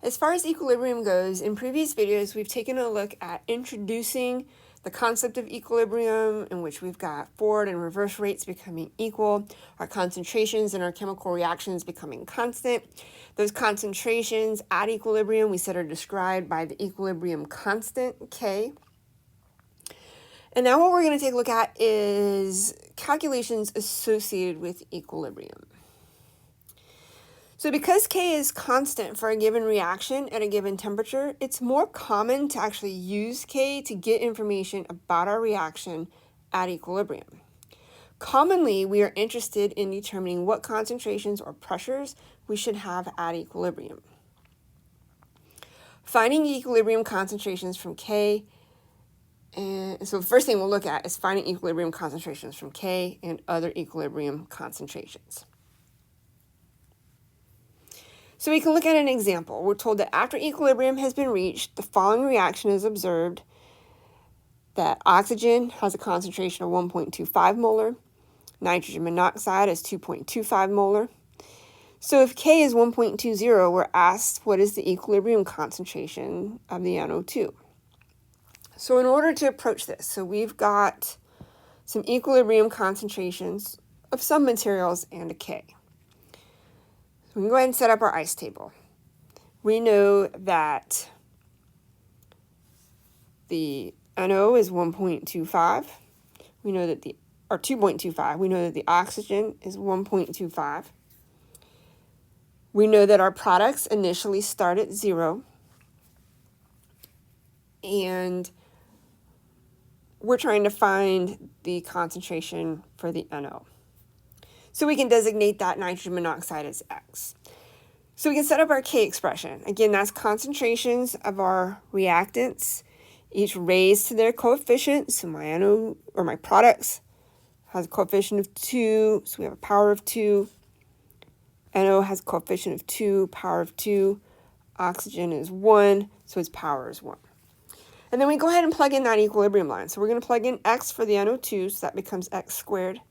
As far as equilibrium goes, in previous videos, we've taken a look at introducing the concept of equilibrium, in which we've got forward and reverse rates becoming equal, our concentrations and our chemical reactions becoming constant. Those concentrations at equilibrium we said are described by the equilibrium constant, K. And now what we're going to take a look at is calculations associated with equilibrium. So because K is constant for a given reaction at a given temperature, it's more common to actually use K to get information about our reaction at equilibrium. Commonly, we are interested in determining what concentrations or pressures we should have at equilibrium. Finding equilibrium concentrations from K, and so the first thing we'll look at is finding equilibrium concentrations from K and other equilibrium concentrations. So we can look at an example. We're told that after equilibrium has been reached, the following reaction is observed: that oxygen has a concentration of 1.25 molar, nitrogen monoxide is 2.25 molar. So if K is 1.20, we're asked what is the equilibrium concentration of the NO2. So in order to approach this, so we've got some equilibrium concentrations of some materials and a K. We can go ahead and set up our ice table. We know that the NO is 1.25. We know that 2.25. We know that the oxygen is 1.25. We know that our products initially start at 0. And we're trying to find the concentration for the NO. So we can designate that nitrogen monoxide as X. So we can set up our K expression. Again, that's concentrations of our reactants, each raised to their coefficient. So my NO, or my products, has a coefficient of 2, so we have a power of 2. NO has a coefficient of 2, power of 2. Oxygen is 1, so its power is 1. And then we go ahead and plug in that equilibrium line. So we're going to plug in X for the NO2, so that becomes X squared.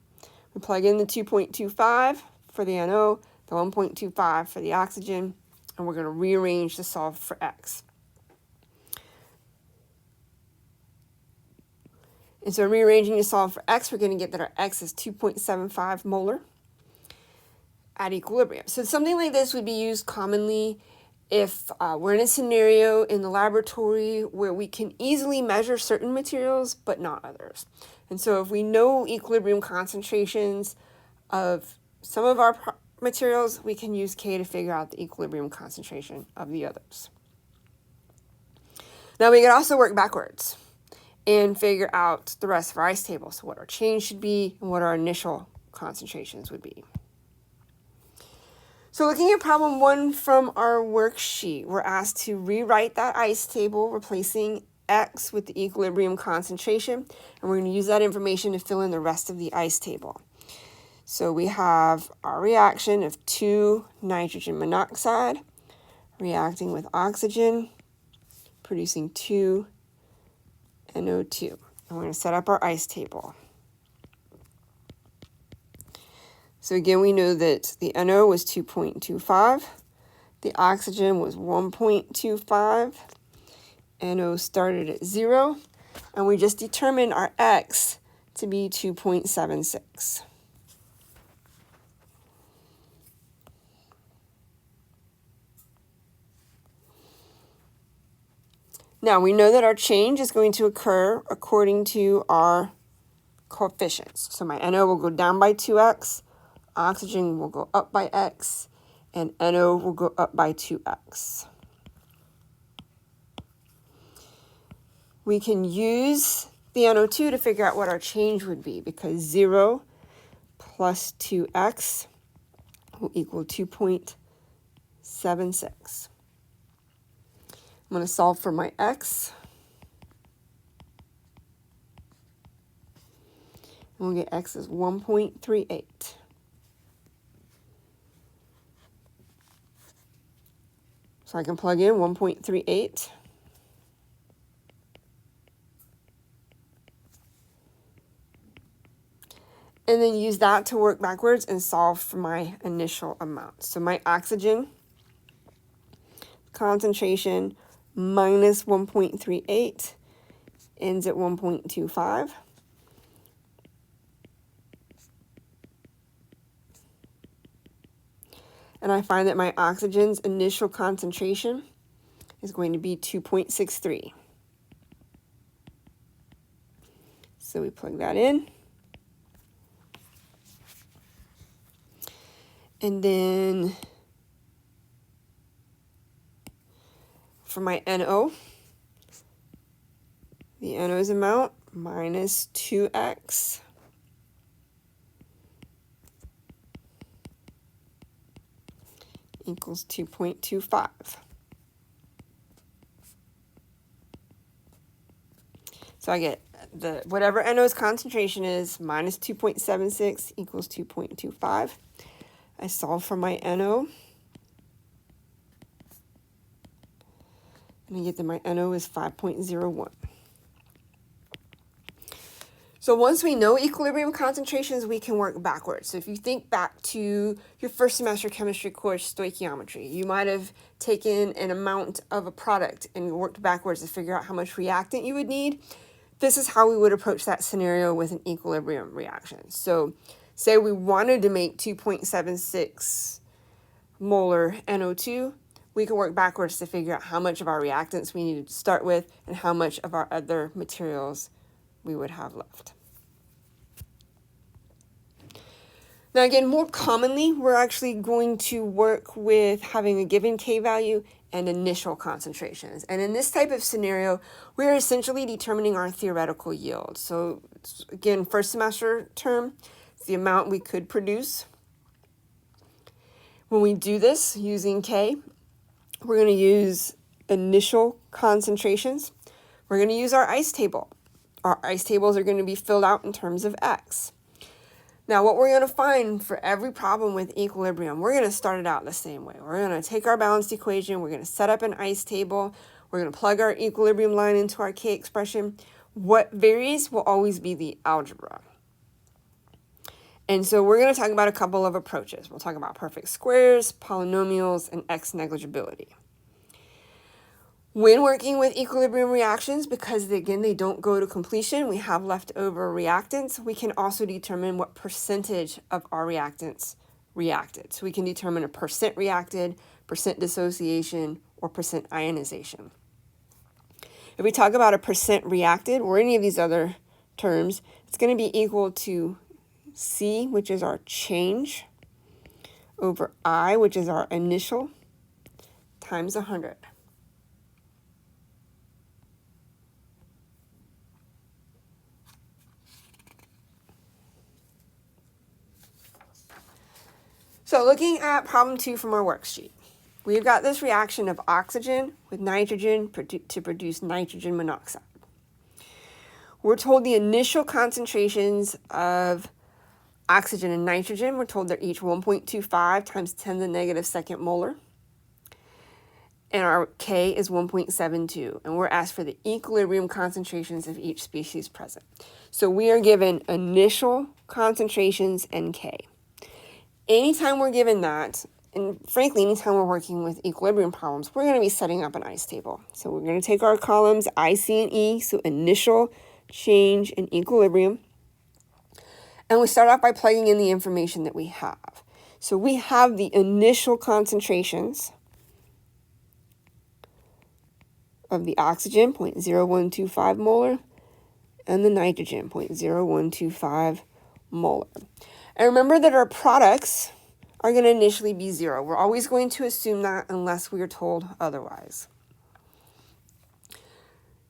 We plug in the 2.25 for the NO, the 1.25 for the oxygen, and we're going to rearrange to solve for X. And so rearranging to solve for X, we're going to get that our X is 2.75 molar at equilibrium. So something like this would be used commonly if we're in a scenario in the laboratory where we can easily measure certain materials but not others. And so if we know equilibrium concentrations of some of our materials, we can use K to figure out the equilibrium concentration of the others. Now we can also work backwards and figure out the rest of our ice table. So what our change should be and what our initial concentrations would be. So looking at problem 1 from our worksheet, we're asked to rewrite that ice table, replacing X with the equilibrium concentration, and we're going to use that information to fill in the rest of the ice table. So we have our reaction of 2 nitrogen monoxide reacting with oxygen, producing 2 NO2. And we're going to set up our ice table. So again, we know that the NO was 2.25, the oxygen was 1.25, NO started at 0, and we just determined our X to be 2.76. Now we know that our change is going to occur according to our coefficients. So my NO will go down by 2x, oxygen will go up by x, and NO will go up by 2x. We can use the NO2 to figure out what our change would be, because 0 plus 2x will equal 2.76. I'm going to solve for my x. And we'll get x is 1.38. So I can plug in 1.38. And then use that to work backwards and solve for my initial amount. So my oxygen concentration minus 1.38 ends at 1.25. And I find that my oxygen's initial concentration is going to be 2.63. So we plug that in. And then for my NO, the NO's amount minus 2x equals 2.25. So I get the whatever NO's concentration is minus 2.76 equals 2.25. I solve for my NO. And I get that my NO is 5.01. So once we know equilibrium concentrations, we can work backwards. So if you think back to your first semester chemistry course, stoichiometry, you might have taken an amount of a product and worked backwards to figure out how much reactant you would need. This is how we would approach that scenario with an equilibrium reaction. So say we wanted to make 2.76 molar NO2, we can work backwards to figure out how much of our reactants we needed to start with and how much of our other materials we would have left. Now again, more commonly, we're actually going to work with having a given K value and initial concentrations. And in this type of scenario, we're essentially determining our theoretical yield. So again, first semester term, it's the amount we could produce. When we do this using K, we're going to use initial concentrations. We're going to use our ice table. Our ice tables are going to be filled out in terms of X. Now, what we're going to find for every problem with equilibrium, we're going to start it out the same way. We're going to take our balanced equation, we're going to set up an ice table, we're going to plug our equilibrium line into our K expression. What varies will always be the algebra. And so we're going to talk about a couple of approaches. We'll talk about perfect squares, polynomials, and X negligibility. When working with equilibrium reactions, because again, they don't go to completion, we have leftover reactants, we can also determine what percentage of our reactants reacted. So we can determine a percent reacted, percent dissociation, or percent ionization. If we talk about a percent reacted or any of these other terms, it's going to be equal to C, which is our change, over I, which is our initial, times 100. So looking at problem 2 from our worksheet, we've got this reaction of oxygen with nitrogen to produce nitrogen monoxide. We're told the initial concentrations of oxygen and nitrogen, we're told they're each 1.25 times 10 to the negative second molar. And our K is 1.72. And we're asked for the equilibrium concentrations of each species present. So we are given initial concentrations and K. Anytime we're given that, and frankly, anytime we're working with equilibrium problems, we're going to be setting up an ice table. So we're going to take our columns I, C, and E, so initial, change, and equilibrium. And we start off by plugging in the information that we have. So we have the initial concentrations of the oxygen, 0.0125 molar, and the nitrogen, 0.0125 molar. And remember that our products are going to initially be 0. We're always going to assume that unless we are told otherwise.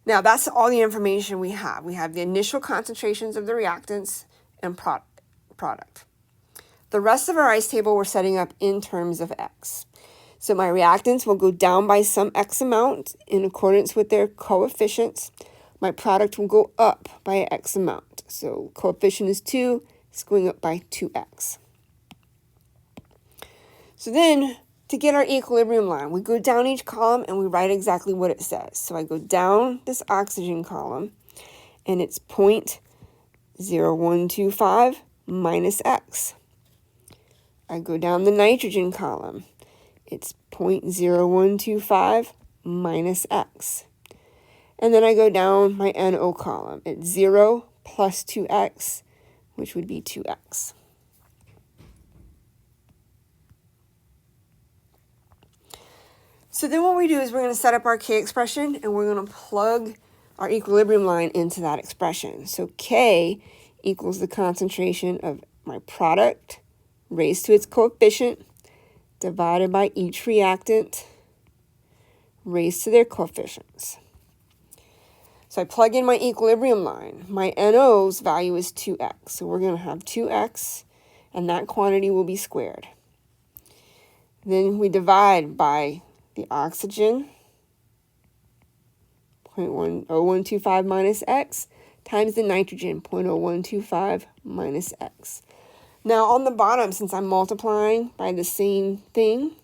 Now, that's all the information we have. We have the initial concentrations of the reactants and product. The rest of our ice table we're setting up in terms of X. So my reactants will go down by some X amount in accordance with their coefficients. My product will go up by X amount. So coefficient is 2. It's going up by 2x. So then, to get our equilibrium line, we go down each column and we write exactly what it says. So I go down this oxygen column, and it's 0.0125 minus x. I go down the nitrogen column. It's 0.0125 minus x. And then I go down my NO column. It's 0 plus 2x, which would be 2x. So then what we do is we're going to set up our K expression, and we're going to plug our equilibrium line into that expression. So K equals the concentration of my product raised to its coefficient divided by each reactant raised to their coefficients. So I plug in my equilibrium line. My NO's value is 2x. So we're going to have 2x, and that quantity will be squared. Then we divide by the oxygen, 0.0125 minus x, times the nitrogen, 0.0125 minus x. Now on the bottom, since I'm multiplying by the same thing,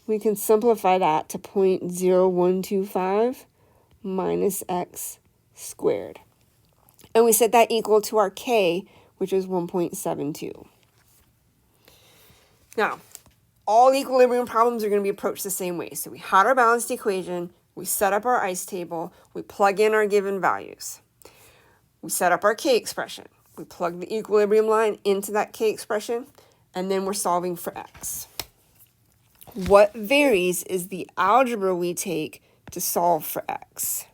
we can simplify that to 0.0125 minus x squared. And we set that equal to our K, which is 1.72. Now, all equilibrium problems are going to be approached the same way. So we had our balanced equation, we set up our ice table, we plug in our given values. We set up our K expression. We plug the equilibrium line into that K expression, and then we're solving for x. What varies is the algebra we take to solve for x.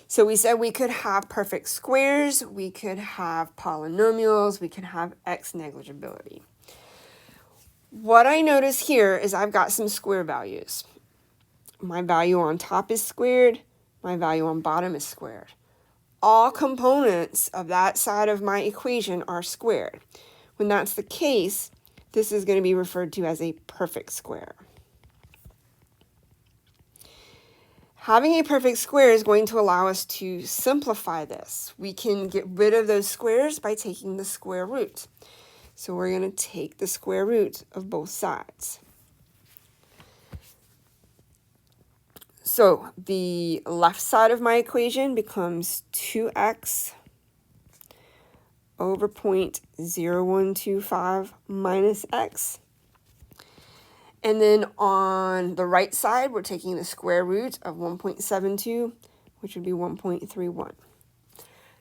So we said we could have perfect squares, we could have polynomials, we could have x negligibility. What I notice here is I've got some square values. My value on top is squared, my value on bottom is squared. All components of that side of my equation are squared. When that's the case, this is going to be referred to as a perfect square. Having a perfect square is going to allow us to simplify this. We can get rid of those squares by taking the square root. So we're going to take the square root of both sides. So the left side of my equation becomes 2x over 0.0125 minus x. And then on the right side, we're taking the square root of 1.72, which would be 1.31.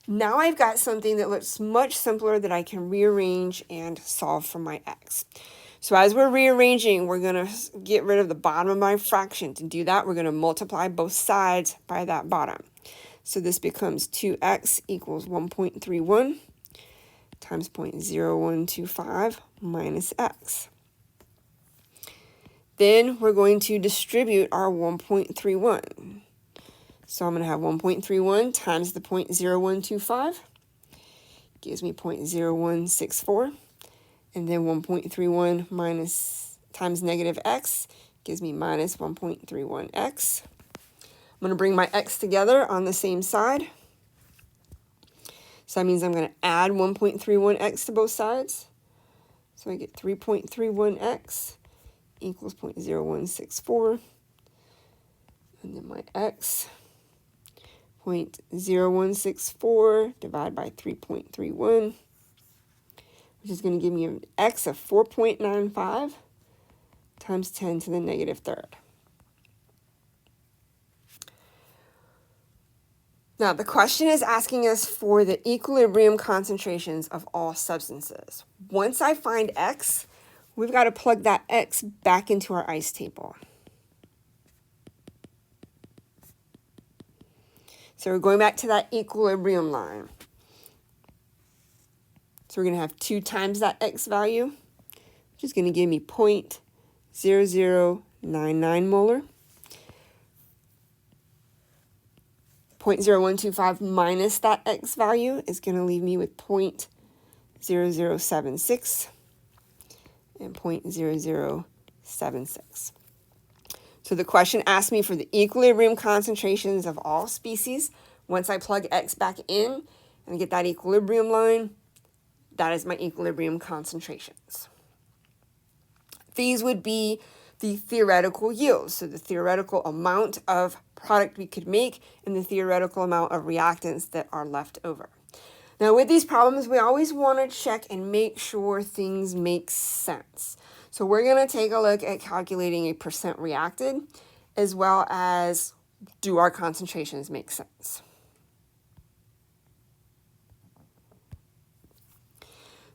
Now I've got something that looks much simpler that I can rearrange and solve for my x. So as we're rearranging, we're going to get rid of the bottom of my fraction. To do that, we're going to multiply both sides by that bottom. So this becomes 2x equals 1.31 times 0.0125 minus x. Then we're going to distribute our 1.31. So I'm going to have 1.31 times the 0.0125, gives me 0.0164. And then 1.31 minus times negative x gives me minus 1.31x. I'm going to bring my x together on the same side. So that means I'm going to add 1.31x to both sides. So I get 3.31x equals 0.0164, and then my x, 0.0164 divided by 3.31, which is going to give me an x of 4.95 times 10 to the negative third. Now, the question is asking us for the equilibrium concentrations of all substances. Once I find x, we've got to plug that x back into our ice table. So we're going back to that equilibrium line. So we're going to have 2 times that x value, which is going to give me 0.0099 molar. 0.0125 minus that x value is going to leave me with 0.0076 and 0.0076. So the question asked me for the equilibrium concentrations of all species. Once I plug x back in and get that equilibrium line, that is my equilibrium concentrations. These would be the theoretical yields, so the theoretical amount of product we could make and the theoretical amount of reactants that are left over. Now with these problems, we always want to check and make sure things make sense. So we're going to take a look at calculating a percent reacted, as well as do our concentrations make sense.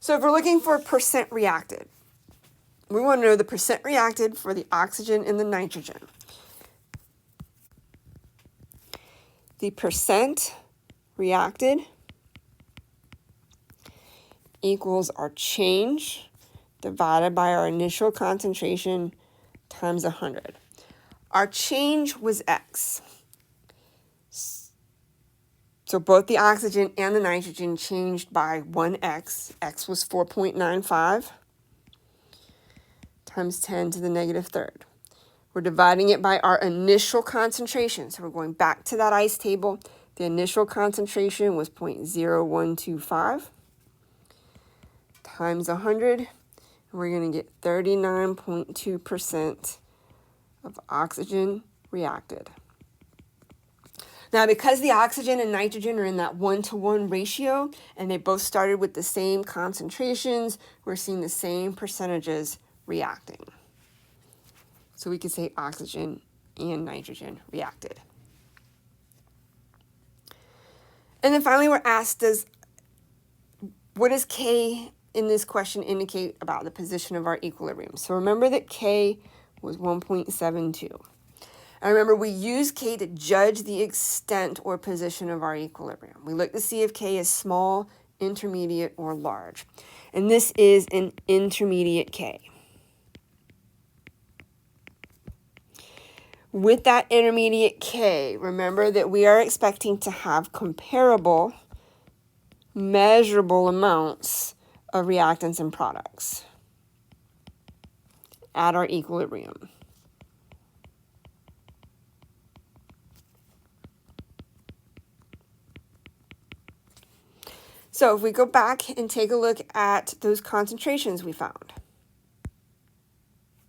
So if we're looking for percent reacted, we want to know the percent reacted for the oxygen and the nitrogen. The percent reacted equals our change divided by our initial concentration times 100. Our change was X. So both the oxygen and the nitrogen changed by 1x. X was 4.95 times 10 to the negative third. We're dividing it by our initial concentration. So we're going back to that ice table. The initial concentration was 0.0125 times 100. And we're going to get 39.2% of oxygen reacted. Now, because the oxygen and nitrogen are in that 1-to-1 ratio, and they both started with the same concentrations, we're seeing the same percentages reacting. So we could say oxygen and nitrogen reacted. And then finally, we're asked, what does K in this question indicate about the position of our equilibrium? So remember that K was 1.72. And remember, we use K to judge the extent or position of our equilibrium. We look to see if K is small, intermediate, or large. And this is an intermediate K. With that intermediate K, remember that we are expecting to have comparable, measurable amounts of reactants and products at our equilibrium. So if we go back and take a look at those concentrations we found.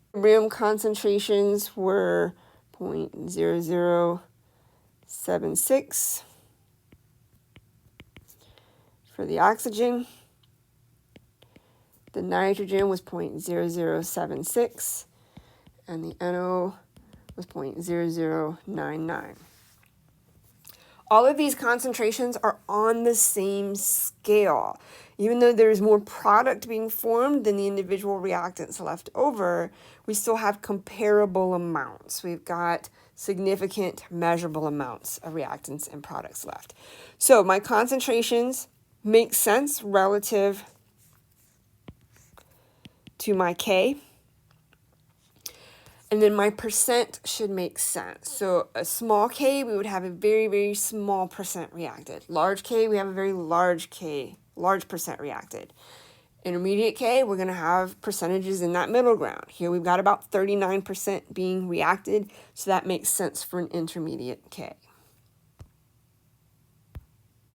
Equilibrium concentrations were 0.0076 for the oxygen. The nitrogen was 0.0076 and the NO was 0.0099. All of these concentrations are on the same scale. Even though there's more product being formed than the individual reactants left over, we still have comparable amounts. We've got significant measurable amounts of reactants and products left. So my concentrations make sense relative to my K. And then my percent should make sense. So a small K, we would have a very, very small percent reacted. Large K, we have a very large percent reacted. Intermediate K, we're going to have percentages in that middle ground. Here we've got about 39% being reacted, so that makes sense for an intermediate K.